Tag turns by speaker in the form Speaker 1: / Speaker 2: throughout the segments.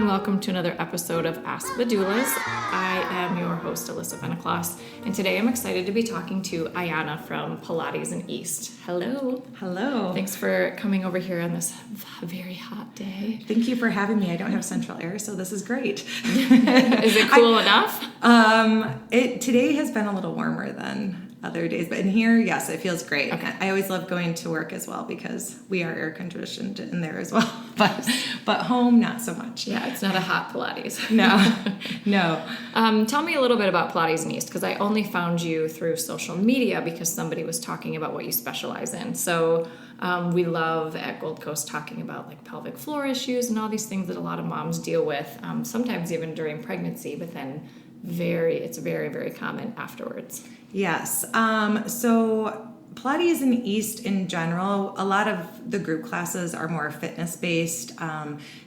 Speaker 1: and welcome to another episode of Ask the Doulas. I am your host, Alyssa Venaclaus, and today I'm excited to be talking to Iona from Pilates in East. Hello.
Speaker 2: Hello.
Speaker 1: Thanks for coming over here on this very hot day.
Speaker 2: Thank you for having me. I don't have central air, so this is great.
Speaker 1: Is it cool enough?
Speaker 2: Today has been a little warmer than other days, but in here, yes, it feels great.
Speaker 1: Okay.
Speaker 2: I always love going to work as well because we are air conditioned in there as well, but home, not so much.
Speaker 1: Yeah, it's not a hot Pilates.
Speaker 2: No.
Speaker 1: Tell me a little bit about Pilates in East, because I only found you through social media because somebody was talking about what you specialize in. So we love at Gold Coast talking about like pelvic floor issues and all these things that a lot of moms deal with, sometimes even during pregnancy, but then it's very, very common afterwards.
Speaker 2: Yes. So Pilates in East in general, a lot of the group classes are more fitness-based.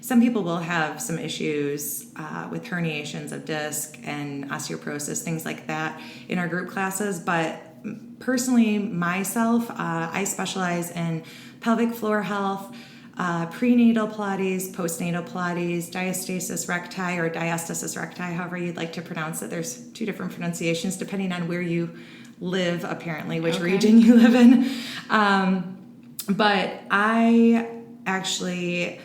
Speaker 2: Some people will have some issues with herniations of disc and osteoporosis, things like that in our group classes. But personally, myself, I specialize in pelvic floor health, prenatal Pilates, postnatal Pilates, Diastasis Recti or Diastasis Recti, however you'd like to pronounce it. There's two different pronunciations depending on where you live, apparently, which region you live in. But I actually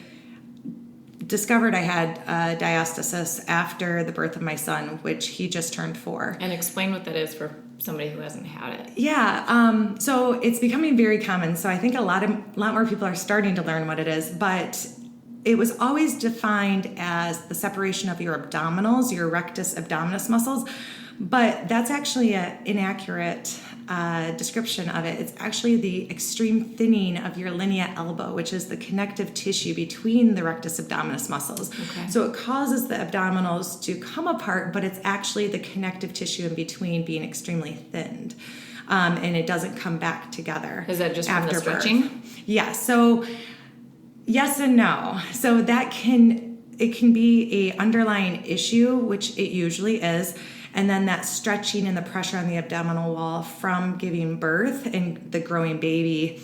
Speaker 2: discovered I had diastasis after the birth of my son, which he just turned 4.
Speaker 1: And explain what that is for somebody who hasn't had it.
Speaker 2: Yeah, so it's becoming very common. So I think a lot more people are starting to learn what it is, but it was always defined as the separation of your abdominals, your rectus abdominis muscles, but that's actually an inaccurate description of it. It's actually the extreme thinning of your linea elbow, which is the connective tissue between the rectus abdominis muscles.
Speaker 1: Okay.
Speaker 2: So it causes the abdominals to come apart, but it's actually the connective tissue in between being extremely thinned. And it doesn't come back together.
Speaker 1: Is that just
Speaker 2: after
Speaker 1: from the stretching?
Speaker 2: Birth. Yeah. So yes and no. So it can be a underlying issue, which it usually is. And then that stretching and the pressure on the abdominal wall from giving birth and the growing baby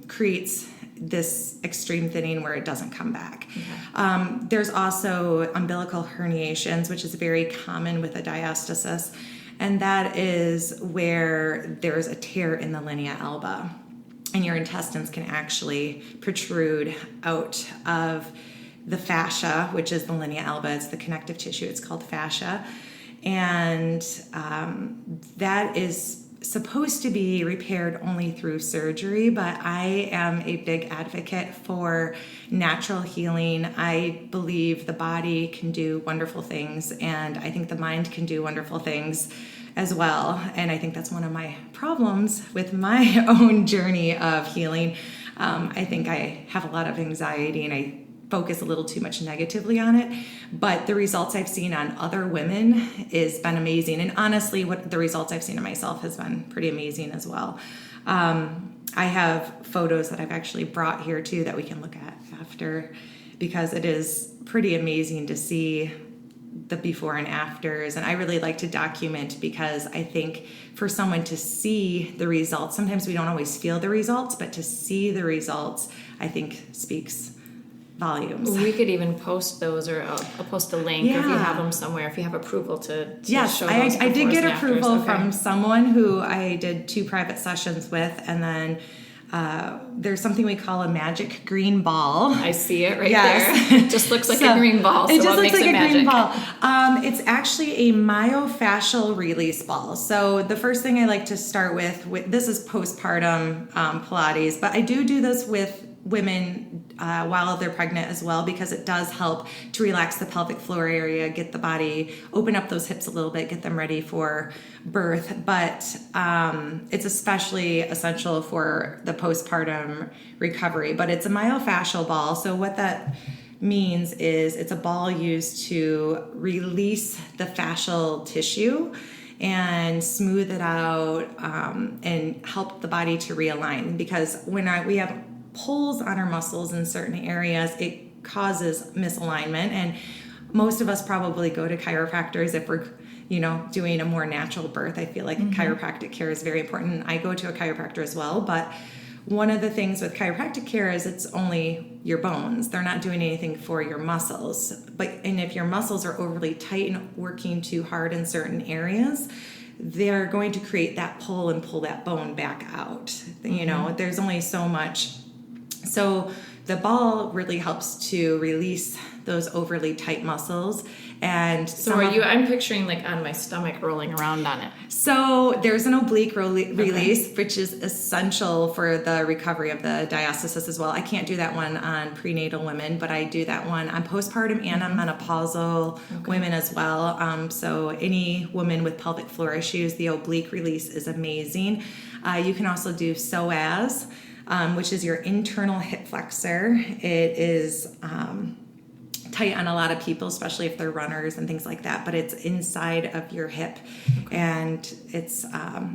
Speaker 2: creates this extreme thinning where it doesn't come back. Okay. There's also umbilical herniations, which is very common with a diastasis. And that is where there's a tear in the linea alba. And your intestines can actually protrude out of the fascia, which is the linea alba. It's the connective tissue. It's called fascia. And that is supposed to be repaired only through surgery, but I am a big advocate for natural healing. I believe the body can do wonderful things, and I think the mind can do wonderful things as well. And I think that's one of my problems with my own journey of healing. I think I have a lot of anxiety and I focus a little too much negatively on it, but the results I've seen on other women has been amazing. And honestly, what the results I've seen on myself has been pretty amazing as well. I have photos that I've actually brought here too that we can look at after, because it is pretty amazing to see the before and afters. And I really like to document because I think for someone to see the results, sometimes we don't always feel the results, but to see the results, I think speaks volumes.
Speaker 1: We could even post those, or I'll post a link, or if you have them somewhere, if you have approval to
Speaker 2: yes,
Speaker 1: show those.
Speaker 2: I did get approval
Speaker 1: Okay.
Speaker 2: from someone who I did 2 private sessions with, and then there's something we call a magic green ball.
Speaker 1: I see it there. It just looks like a green ball. So
Speaker 2: it just looks like a green ball. It's actually a myofascial release ball. So the first thing I like to start with this is postpartum Pilates, but I do this with women while they're pregnant as well, because it does help to relax the pelvic floor area, get the body, open up those hips a little bit, get them ready for birth. But it's especially essential for the postpartum recovery. But it's a myofascial ball. So what that means is it's a ball used to release the fascial tissue and smooth it out and help the body to realign. Because when we have pulls on our muscles in certain areas, it causes misalignment. And most of us probably go to chiropractors if we're, doing a more natural birth. I feel like chiropractic care is very important. I go to a chiropractor as well, but one of the things with chiropractic care is it's only your bones. They're not doing anything for your muscles. And if your muscles are overly tight and working too hard in certain areas, they're going to create that pull and pull that bone back out. You know, there's only so much. So the ball really helps to release those overly tight muscles. And
Speaker 1: so I'm picturing like on my stomach rolling around on it.
Speaker 2: So there's an oblique release, which is essential for the recovery of the diastasis as well. I can't do that one on prenatal women, but I do that one on postpartum and on menopausal women as well. So any woman with pelvic floor issues, the oblique release is amazing. You can also do psoas, which is your internal hip flexor. It is tight on a lot of people, especially if they're runners and things like that, but it's inside of your hip, and it's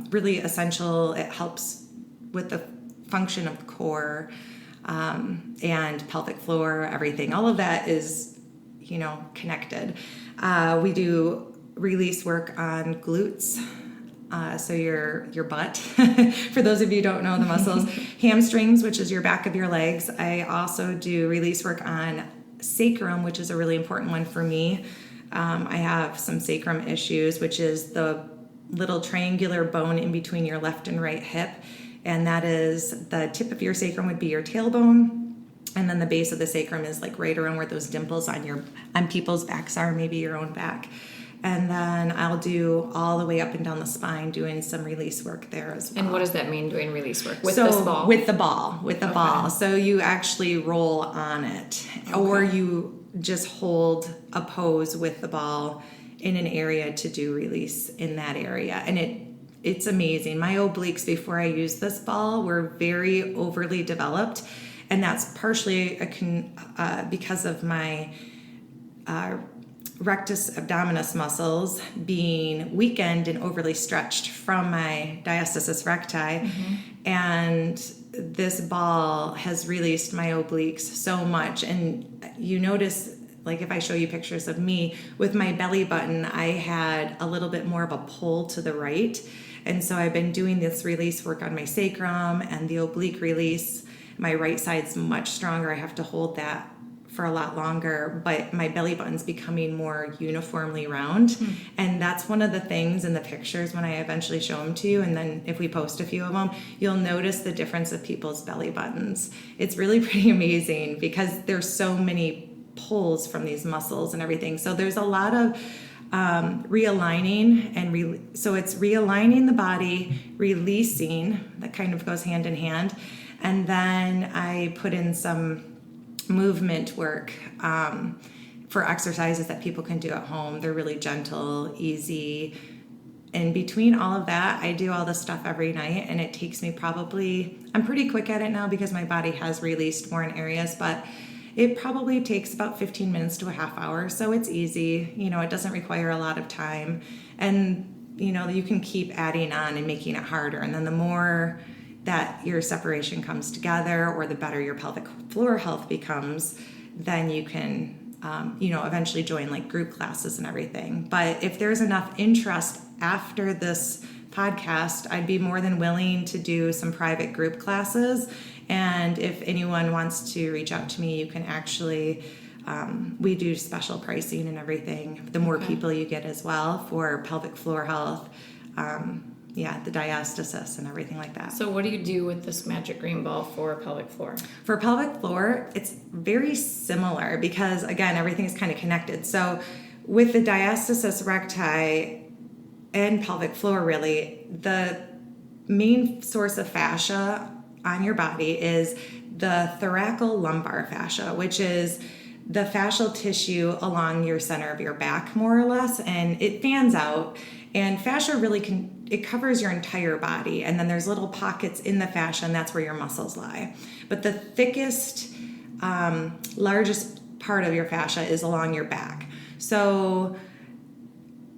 Speaker 2: really essential. It helps with the function of the core and pelvic floor, everything. All of that is, connected. We do release work on glutes. So your butt, for those of you who don't know the muscles, hamstrings, which is your back of your legs. I also do release work on sacrum, which is a really important one for me. I have some sacrum issues, which is the little triangular bone in between your left and right hip. And that is the tip of your sacrum would be your tailbone. And then the base of the sacrum is like right around where those dimples on people's backs are, maybe your own back. And then I'll do all the way up and down the spine, doing some release work there as well.
Speaker 1: And what does that mean, doing release work? With this ball?
Speaker 2: With the ball. So you actually roll on it, or you just hold a pose with the ball in an area to do release in that area. And it's amazing. My obliques, before I used this ball, were very overly developed. And that's partially because of my rectus abdominis muscles being weakened and overly stretched from my diastasis recti. And this ball has released my obliques so much. And you notice, like if I show you pictures of me with my belly button, I had a little bit more of a pull to the right. And so I've been doing this release work on my sacrum and the oblique release. My right side's much stronger. I have to hold that for a lot longer, but my belly button's becoming more uniformly round. And that's one of the things in the pictures when I eventually show them to you. And then if we post a few of them, you'll notice the difference of people's belly buttons. It's really pretty amazing because there's so many pulls from these muscles and everything. So there's a lot of realigning so it's realigning the body, releasing, that kind of goes hand in hand. And then I put in some movement work for exercises that people can do at home. They're really gentle, easy. And between all of that, I do all this stuff every night, and it takes me I'm pretty quick at it now because my body has released more in areas, but it probably takes about 15 minutes to a half hour. So it's easy. It doesn't require a lot of time. And, you can keep adding on and making it harder. And then the more that your separation comes together, or the better your pelvic floor health becomes, then you can, eventually join like group classes and everything. But if there's enough interest after this podcast, I'd be more than willing to do some private group classes. And if anyone wants to reach out to me, you can actually, we do special pricing and everything. The more people you get as well for pelvic floor health, the diastasis and everything like that.
Speaker 1: So what do you do with this magic green ball for pelvic floor?
Speaker 2: For pelvic floor, it's very similar because, again, everything is kind of connected. So with the diastasis recti and pelvic floor, really, the main source of fascia on your body is the thoracolumbar fascia, which is the fascial tissue along your center of your back, more or less, and it fans out. And fascia really it covers your entire body, and then there's little pockets in the fascia, and that's where your muscles lie. But the thickest, largest part of your fascia is along your back. So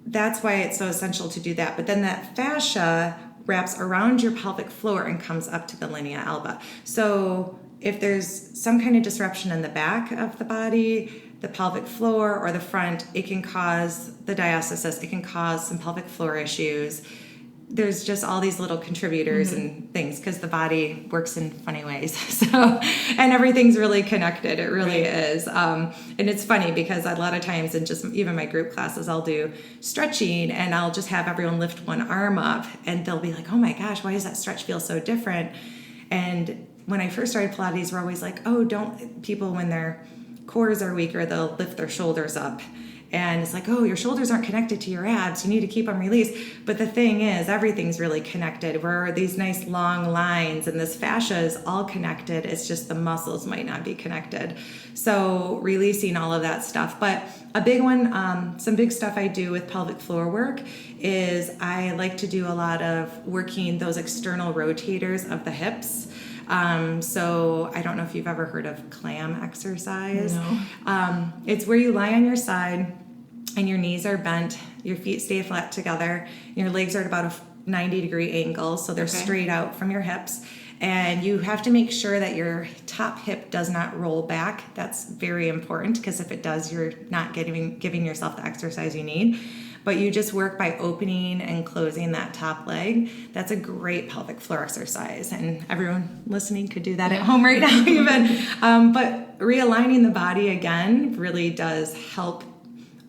Speaker 2: that's why it's so essential to do that. But then that fascia wraps around your pelvic floor and comes up to the linea alba. So if there's some kind of disruption in the back of the body, the pelvic floor, or the front, it can cause the diastasis. It can cause some pelvic floor issues. there's just all these little contributors and things because the body works in funny ways. So, and everything's really connected. It really is. And it's funny because a lot of times in just even my group classes, I'll do stretching and I'll just have everyone lift one arm up and they'll be like, oh my gosh, why does that stretch feel so different? And when I first started Pilates, we're always like, oh, don't people when their cores are weaker, they'll lift their shoulders up. And it's like, oh, your shoulders aren't connected to your abs. You need to keep them released. But the thing is, everything's really connected. We're these nice long lines and this fascia is all connected. It's just the muscles might not be connected. So releasing all of that stuff. But a big one, some big stuff I do with pelvic floor work is I like to do a lot of working those external rotators of the hips. So I don't know if you've ever heard of clam exercise.
Speaker 1: No.
Speaker 2: It's where you lie on your side and your knees are bent, your feet stay flat together, your legs are at about a 90-degree angle, so they're straight out from your hips. And you have to make sure that your top hip does not roll back. That's very important because if it does, you're not giving yourself the exercise you need. But you just work by opening and closing that top leg. That's a great pelvic floor exercise. And everyone listening could do that at home right now even. But realigning the body again really does help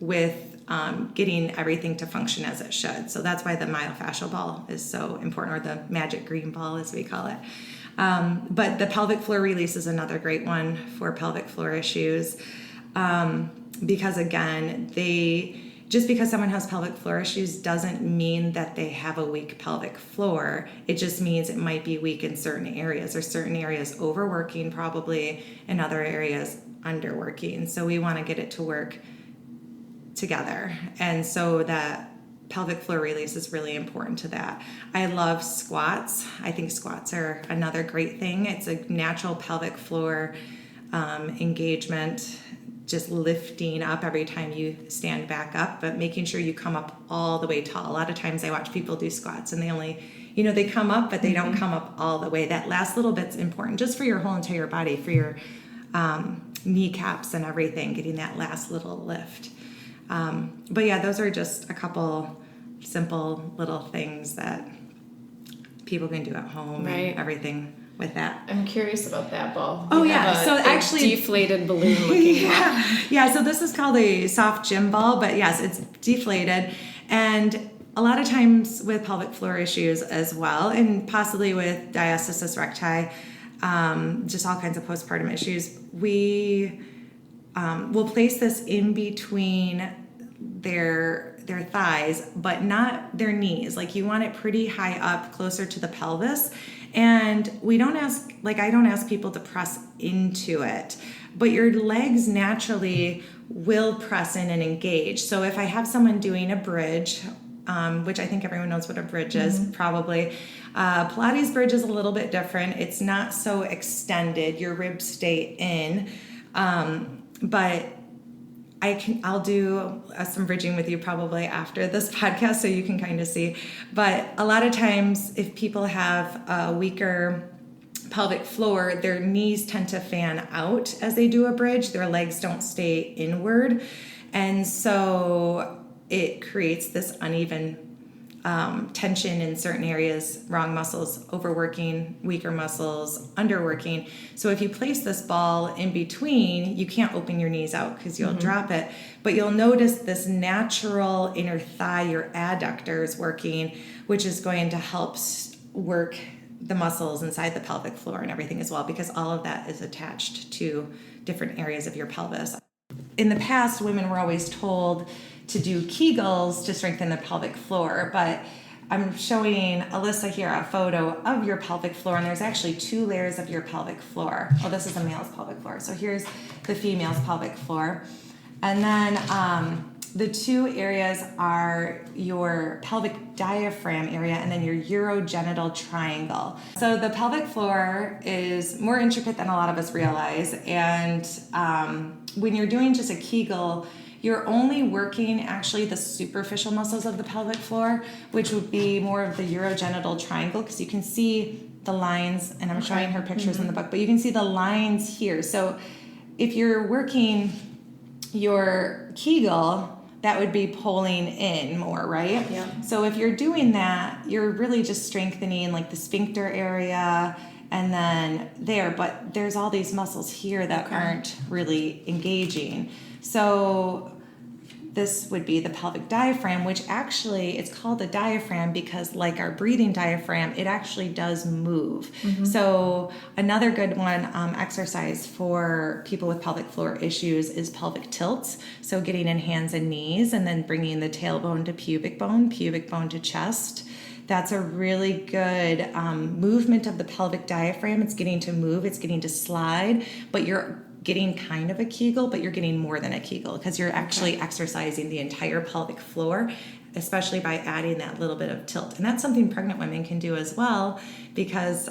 Speaker 2: with getting everything to function as it should. So that's why the myofascial ball is so important, or the magic green ball as we call it. But the pelvic floor release is another great one for pelvic floor issues. Because again, just because someone has pelvic floor issues doesn't mean that they have a weak pelvic floor. It just means it might be weak in certain areas, or certain areas overworking probably, and other areas underworking. So we want to get it to work together. And so that pelvic floor release is really important to that. I love squats. I think squats are another great thing. It's a natural pelvic floor engagement, just lifting up every time you stand back up, but making sure you come up all the way tall. A lot of times I watch people do squats and they only, they come up, but they don't come up all the way. That last little bit's important just for your whole entire body, for your kneecaps and everything, getting that last little lift. But yeah, those are just a couple simple little things that people can do at home and everything with that.
Speaker 1: I'm curious about that ball.
Speaker 2: Oh yeah, so actually
Speaker 1: deflated balloon looking ball.
Speaker 2: Yeah, so this is called a soft gym ball, but yes, it's deflated. And a lot of times with pelvic floor issues as well, and possibly with diastasis recti, just all kinds of postpartum issues, we will place this in between their thighs, but not their knees. Like you want it pretty high up, closer to the pelvis. And I don't ask people to press into it, but your legs naturally will press in and engage. So if I have someone doing a bridge, which I think everyone knows what a bridge is, probably. Pilates bridge is a little bit different. It's not so extended. Your ribs stay in. But I'll do some bridging with you probably after this podcast so you can kind of see. But a lot of times if people have a weaker pelvic floor, their knees tend to fan out as they do a bridge. Their legs don't stay inward. And so it creates this uneven tension in certain areas, wrong muscles overworking, weaker muscles underworking. So if you place this ball in between, you can't open your knees out because you'll drop it, but you'll notice this natural inner thigh, your adductors working, which is going to help work the muscles inside the pelvic floor and everything as well, because all of that is attached to different areas of your pelvis. In the past, women were always told to do Kegels to strengthen the pelvic floor, but I'm showing Alyssa here a photo of your pelvic floor, and there's actually 2 layers of your pelvic floor. Oh, this is a male's pelvic floor. So here's the female's pelvic floor. And then the 2 areas are your pelvic diaphragm area and then your urogenital triangle. So the pelvic floor is more intricate than a lot of us realize, and when you're doing just a Kegel, you're only working actually the superficial muscles of the pelvic floor, which would be more of the urogenital triangle, because you can see the lines, and I'm showing her pictures in the book, but you can see the lines here. So if you're working your Kegel, that would be pulling in more, right?
Speaker 1: Yeah.
Speaker 2: So if you're doing that, you're really just strengthening like the sphincter area and then there, but there's all these muscles here that aren't really engaging. So this would be the pelvic diaphragm, which actually it's called a diaphragm because like our breathing diaphragm, it actually does move. So another good one exercise for people with pelvic floor issues is pelvic tilts. So getting in hands and knees and then bringing the tailbone to pubic bone to chest. That's a really good movement of the pelvic diaphragm. It's getting to move, it's getting to slide, but you're getting kind of a Kegel, but you're getting more than a Kegel because you're actually exercising the entire pelvic floor, especially by adding that little bit of tilt. And that's something pregnant women can do as well because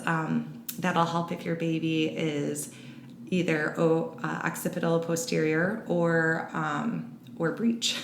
Speaker 2: that'll help if your baby is either occipital posterior or breech.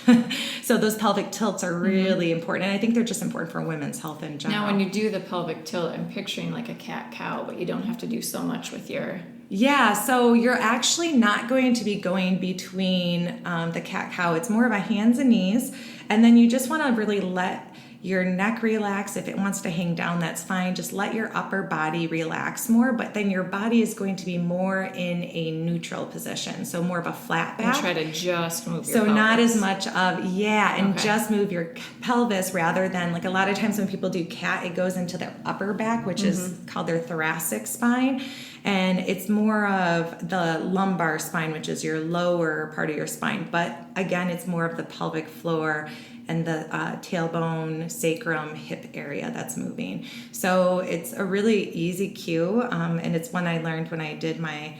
Speaker 2: So those pelvic tilts are really important. And I think they're just important for women's health in general.
Speaker 1: Now, when you do the pelvic tilt, I'm picturing like a cat-cow, but you don't have to do so much with your...
Speaker 2: Yeah, so you're actually not going to be going between the cat-cow. It's more of a hands and knees. And then you just want to really let your neck relax. If it wants to hang down, that's fine. Just let your upper body relax more, but then your body is going to be more in a neutral position. So more of a flat back.
Speaker 1: And try to just move your
Speaker 2: So
Speaker 1: pelvis.
Speaker 2: not as much of, and just move your pelvis rather than, like a lot of times when people do cat, it goes into their upper back, which is called their thoracic spine. And it's more of the lumbar spine, which is your lower part of your spine. But again, it's more of the pelvic floor and the tailbone, sacrum, hip area that's moving. So it's a really easy cue, and it's one I learned when I did my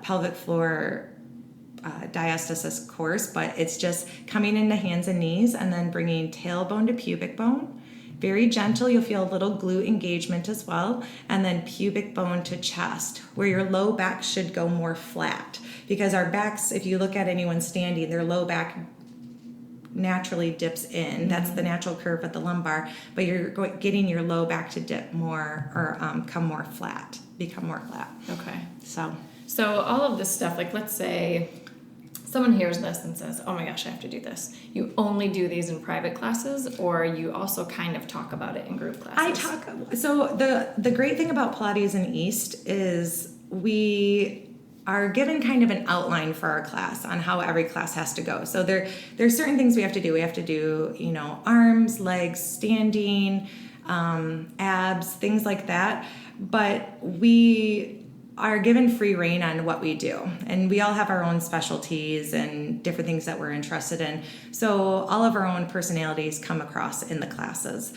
Speaker 2: pelvic floor diastasis course, but it's just coming into hands and knees and then bringing tailbone to pubic bone. Very gentle, you'll feel a little glute engagement as well, and then pubic bone to chest, where your low back should go more flat. Because our backs, if you look at anyone standing, their low back naturally dips in. That's the natural curve at the lumbar, but you're getting your low back to dip more or become more flat.
Speaker 1: Okay.
Speaker 2: So
Speaker 1: all of this stuff, like let's say someone hears this and says, oh my gosh, I have to do this. You only do these in private classes, or you also kind of talk about it in group classes?
Speaker 2: So the great thing about Pilates in East is we are given kind of an outline for our class on how every class has to go. So there's certain things we have to do. We have to do, arms, legs, standing, abs, things like that. But we are given free reign on what we do. And we all have our own specialties and different things that we're interested in. So all of our own personalities come across in the classes.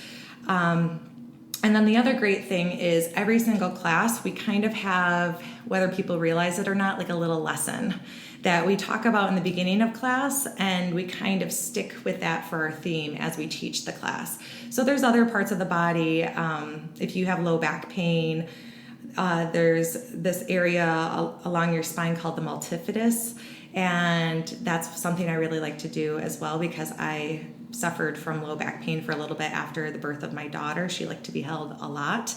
Speaker 2: And then the other great thing is every single class, we kind of have, whether people realize it or not, like a little lesson that we talk about in the beginning of class, and we kind of stick with that for our theme as we teach the class. So there's other parts of the body. If you have low back pain, there's this area along your spine called the multifidus, and that's something I really like to do as well because I suffered from low back pain for a little bit after the birth of my daughter. She liked to be held a lot.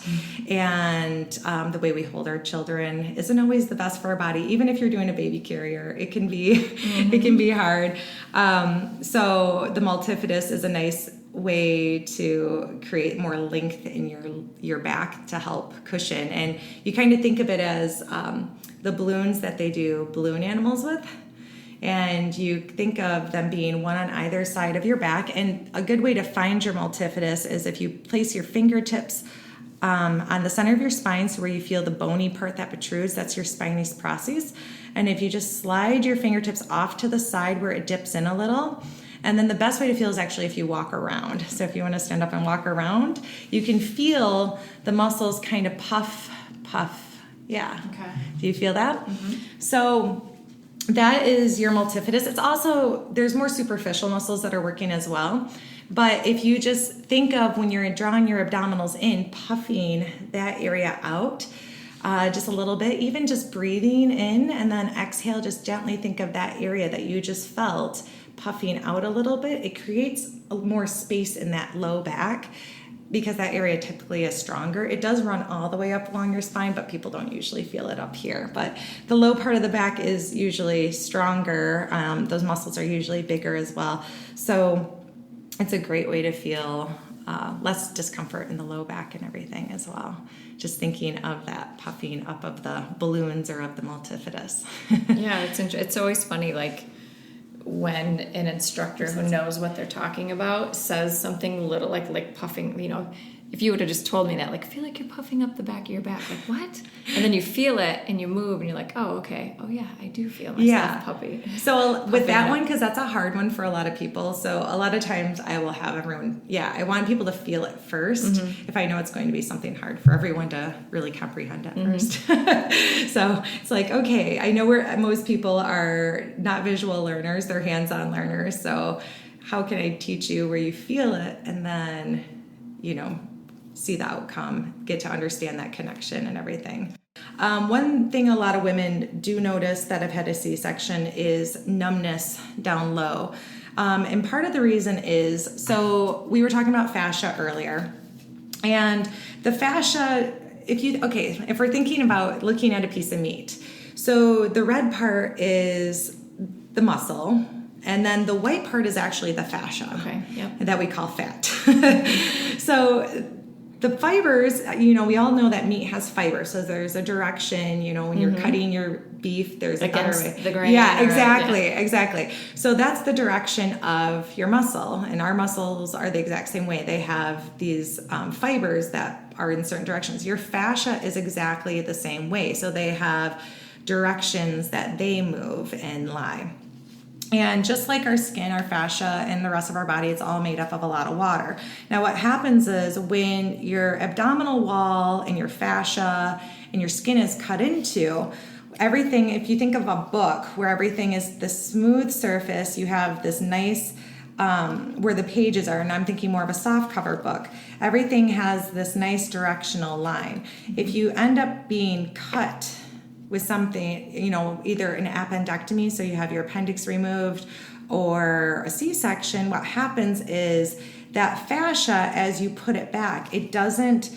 Speaker 2: And the way we hold our children isn't always the best for our body. Even if you're doing a baby carrier, it can be, it can be hard. So the multifidus is a nice way to create more length in your back to help cushion. And you kind of think of it as the balloons that they do balloon animals with. And you think of them being one on either side of your back. And a good way to find your multifidus is if you place your fingertips on the center of your spine, so where you feel the bony part that protrudes, that's your spinous process. And if you just slide your fingertips off to the side where it dips in a little, and then the best way to feel is actually if you walk around. So if you want to stand up and walk around, you can feel the muscles kind of puff. Yeah.
Speaker 1: Okay.
Speaker 2: Do you feel that? So that is your multifidus. It's also, there's more superficial muscles that are working as well. But if you just think of when you're drawing your abdominals in, puffing that area out just a little bit, even just breathing in and then exhale, just gently think of that area that you just felt puffing out a little bit. It creates more space in that low back. because that area typically is stronger. It does run all the way up along your spine, but people don't usually feel it up here. But the low part of the back is usually stronger. Those muscles are usually bigger as well. So it's a great way to feel less discomfort in the low back and everything as well. Just thinking of that puffing up of the balloons or of the multifidus.
Speaker 1: Yeah, it's always funny, like when an instructor who knows what they're talking about says something little like puffing, if you would have just told me that, like, I feel like you're puffing up the back of your back, like, what? And then you feel it and you move and you're like, oh, okay. Oh yeah, I do feel myself puppy.
Speaker 2: So with that one, because that's a hard one for a lot of people. So a lot of times I will have everyone, I want people to feel it first if I know it's going to be something hard for everyone to really comprehend at first. So it's like, okay, I know most people are not visual learners, they're hands-on learners. So how can I teach you where you feel it and then, see the outcome, get to understand that connection and everything. One thing a lot of women do notice that have had a C-section is numbness down low. And part of the reason is, so we were talking about fascia earlier, and the fascia, if we're thinking about looking at a piece of meat, so the red part is the muscle, and then the white part is actually the fascia that we call fat. So the fibers, we all know that meat has fiber. So there's a direction, when you're cutting your beef, there's
Speaker 1: against
Speaker 2: a
Speaker 1: the grain.
Speaker 2: Yeah, exactly. So that's the direction of your muscle. And our muscles are the exact same way. They have these fibers that are in certain directions. Your fascia is exactly the same way. So they have directions that they move and lie. And just like our skin, our fascia, and the rest of our body, it's all made up of a lot of water. Now, what happens is when your abdominal wall and your fascia and your skin is cut into, everything, if you think of a book where everything is the smooth surface, you have this nice, where the pages are, and I'm thinking more of a soft cover book, everything has this nice directional line. If you end up being cut with something, either an appendectomy, so you have your appendix removed, or a C-section, what happens is that fascia, as you put it back, it doesn't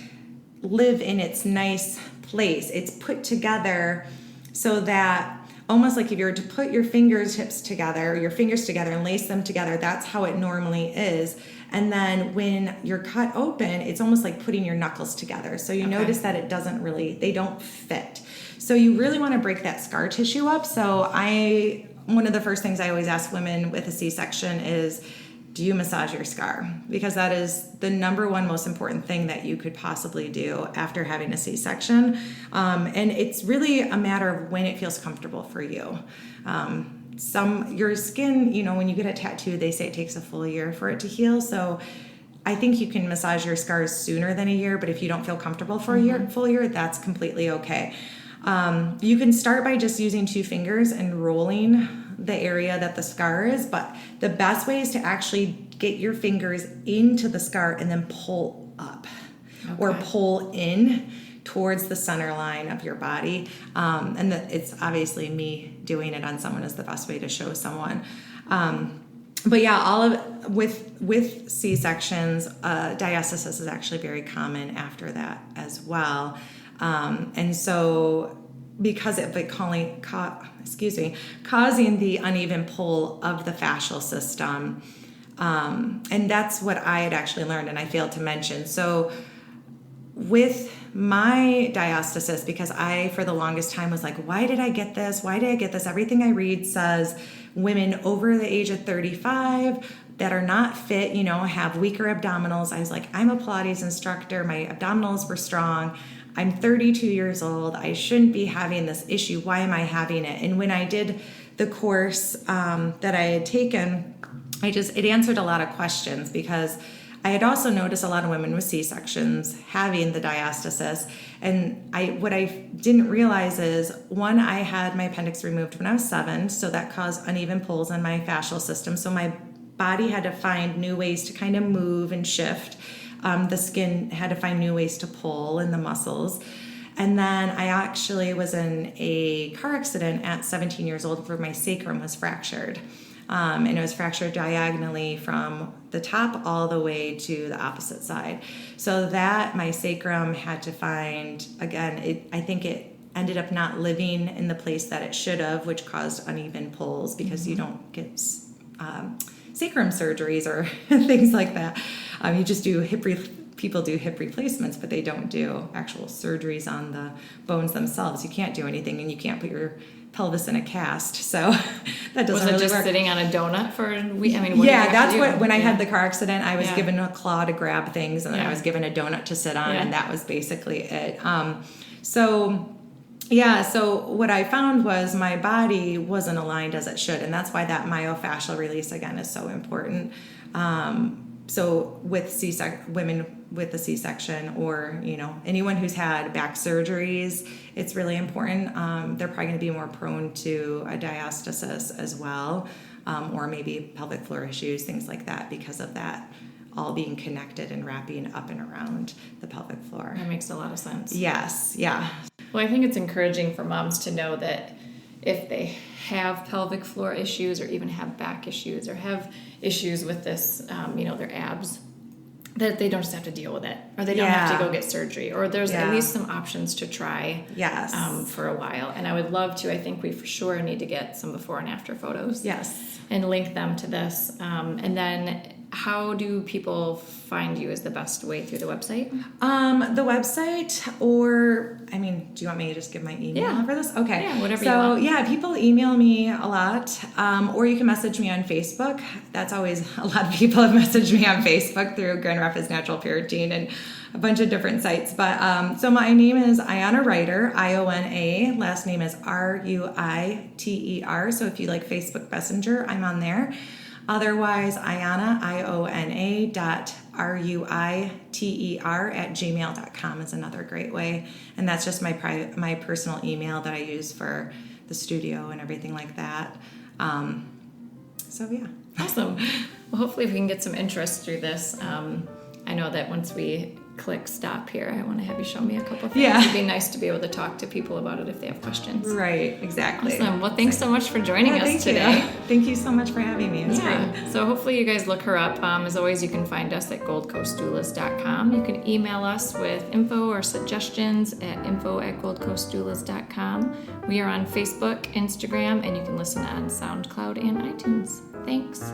Speaker 2: live in its nice place. It's put together so that almost like if you were to put your fingers together and lace them together, that's how it normally is. And then when you're cut open, it's almost like putting your knuckles together. So you notice that they don't fit. So you really want to break that scar tissue up. So one of the first things I always ask women with a C-section is, do you massage your scar? Because that is the number one most important thing that you could possibly do after having a C-section. And it's really a matter of when it feels comfortable for you. Your skin, when you get a tattoo, they say it takes a full year for it to heal. So I think you can massage your scars sooner than a year, but if you don't feel comfortable for a full year, that's completely okay. You can start by just using 2 fingers and rolling the area that the scar is, but the best way is to actually get your fingers into the scar and then pull up or pull in towards the center line of your body. It's obviously me doing it on someone is the best way to show someone. But yeah, with C-sections, diastasis is actually very common after that as well. And so because of it causing the uneven pull of the fascial system, and that's what I had actually learned and I failed to mention. So with my diastasis, because I, for the longest time, was like, why did I get this? Why did I get this? Everything I read says women over the age of 35 that are not fit, have weaker abdominals. I was like, I'm a Pilates instructor. My abdominals were strong. I'm 32 years old. I shouldn't be having this issue. Why am I having it? And when I did the course that I had taken, it answered a lot of questions, because I had also noticed a lot of women with C-sections having the diastasis. And what I didn't realize is, one, I had my appendix removed when I was 7, so that caused uneven pulls in my fascial system. So my body had to find new ways to kind of move and shift. The skin had to find new ways to pull in the muscles. And then I actually was in a car accident at 17 years old where my sacrum was fractured. And it was fractured diagonally from the top all the way to the opposite side. So that my sacrum had to find, again, I think it ended up not living in the place that it should have, which caused uneven pulls because you don't get sacrum surgeries or things like that. You just do people do hip replacements, but they don't do actual surgeries on the bones themselves. You can't do anything, and you can't put your pelvis in a cast, so that doesn't really
Speaker 1: just
Speaker 2: work.
Speaker 1: Sitting on a donut for a week? I mean,
Speaker 2: that's what, when I had the car accident, I was given a claw to grab things, and then I was given a donut to sit on, and that was basically it. So what I found was my body wasn't aligned as it should, and that's why that myofascial release, again, is so important. So with women with a C-section, or anyone who's had back surgeries, it's really important. They're probably going to be more prone to a diastasis as well, or maybe pelvic floor issues, things like that, because of that all being connected and wrapping up and around the pelvic floor.
Speaker 1: That makes a lot of sense.
Speaker 2: Yes, yeah.
Speaker 1: Well, I think it's encouraging for moms to know that if they have pelvic floor issues, or even have back issues, or have issues with this, their abs, that they don't just have to deal with it, or they don't have to go get surgery, or there's at least some options to try for a while. And I would love to, I think we for sure need to get some before and after photos.
Speaker 2: Yes.
Speaker 1: And link them to this. And then how do people find you? Is the best way through the website?
Speaker 2: The website, or, do you want me to just give my email for this? Okay.
Speaker 1: Yeah, whatever you want.
Speaker 2: So, people email me a lot, or you can message me on Facebook. That's always, a lot of people have messaged me on Facebook through Grand Rapids Natural Puritine and a bunch of different sites. But, so my name is Iona Ruiter, Iona, last name is Ruiter. So if you like Facebook Messenger, I'm on there. Otherwise, Iona, IONA.RUITER@gmail.com is another great way. And that's just my personal email that I use for the studio and everything like that.
Speaker 1: Awesome. Well, hopefully we can get some interest through this. I know that once we click stop here, I want to have you show me a couple things. It'd be nice to be able to talk to people about it if they have questions.
Speaker 2: Right, exactly.
Speaker 1: Awesome. Well, thanks so much for joining us today.
Speaker 2: Thank you so much for having me. It was great.
Speaker 1: So hopefully you guys look her up. As always, you can find us at goldcoastdoulas.com. You can email us with info or suggestions at info@goldcoastdoulas.com. We are on Facebook, Instagram, and you can listen on SoundCloud and iTunes. Thanks.